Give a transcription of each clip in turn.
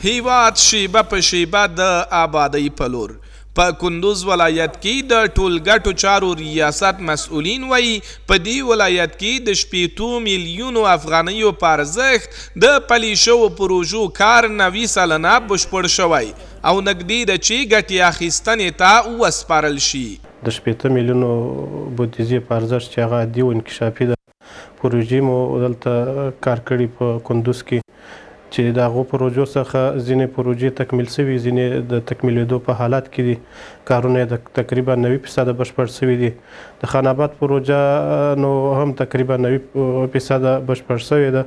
هیواد شیبه په شیبه د آبادۍ په لور. په کندوز ولایت کې د ټولګټو چارو ریاست مسؤلین وایي په دې ولایت کې د 80 میلیونو افغانیو په ارزښت د پلي شوو پروژو کار 90 سلنه بشپړ شوی او نږدې ده چې ګټې اخیستنې ته وسپارل شي. د 80 میلیونو بودیجې په ارزښت چې هغه عادي او انکشافي ده پروژې مو دلته کار کړي په کندوز کې چې د هغو پروژو څخه ځینې پروژې تکمیل شوي ځینې د تکمیلېدو په حالت کې دي کارونه یې د تقریبا 90% بشپړ شوي دي. د خان آباد پروژه نو هم تقریبا 90% بشپړ شوې ده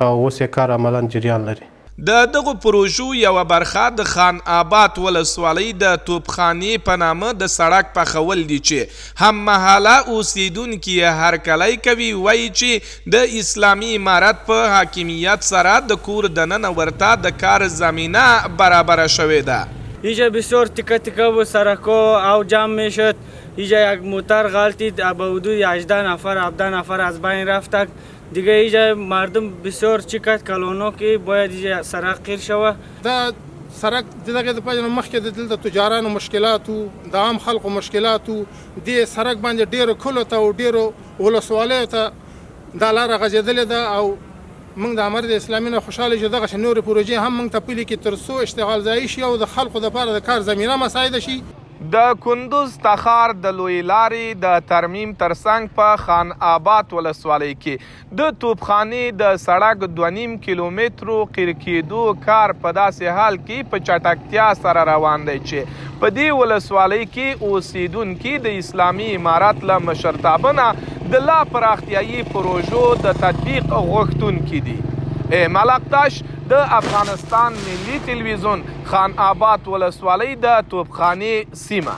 او اوس یې کار عملا جریان لري. د دغو پروژو یوه برخه د خان آباد ولسوالۍ د توپخانې په نامه د سړک پخول دي چې هم مهاله اوسیدونکي یې هرکلی کوي. وایي چې د اسلامي امارت په حاکمیت سره د کور دننه ورته د کار زمینه برابر شوې ده. اینجا بسیار تکه تکه و سرک‌ها او جمع میشد. اینجا یک موتر غلطید به حدود 18 نفر 17 نفر از بین رفتند. دیگه اینجا مردم بسیار چیکت کلونو که باید اینجا سرک قیر شوه. دا سرک دغه د پاجنه مخکې د دلته تجارانو مشکلاتو د عام خلکو مشکلاتو د سرک باندې ډیرو کلو ته او ډیرو ولسوالیو ته دا لاره غځېدلې ده او موږ د امارت اسلامي نه خوشحاله چې دغه نورې پروژې هم موږ ته پلي کړي تر څو اشتغال ځایي شي او د خلکو دپاره د کار زمینه مساعده شي. د کندوز تخار د لوی لارې د ترمیم ترڅنګ په خان آباد ولسوالۍ کې د توپخانې د سړک 2.5 کیلومترو قیر کېدو کار په داسې حال کې په چټکتیا سره روان دی چې په دې ولسوالۍ کې اوسیدونکي د اسلامي امارت له مشرتابه نه د لا پراختیایي پروژو د تطبیق غوښتونکي دي. ملقتش د افغانستان ملي تلویزیون خان آباد ولسوالۍ د توپخانې سیمه.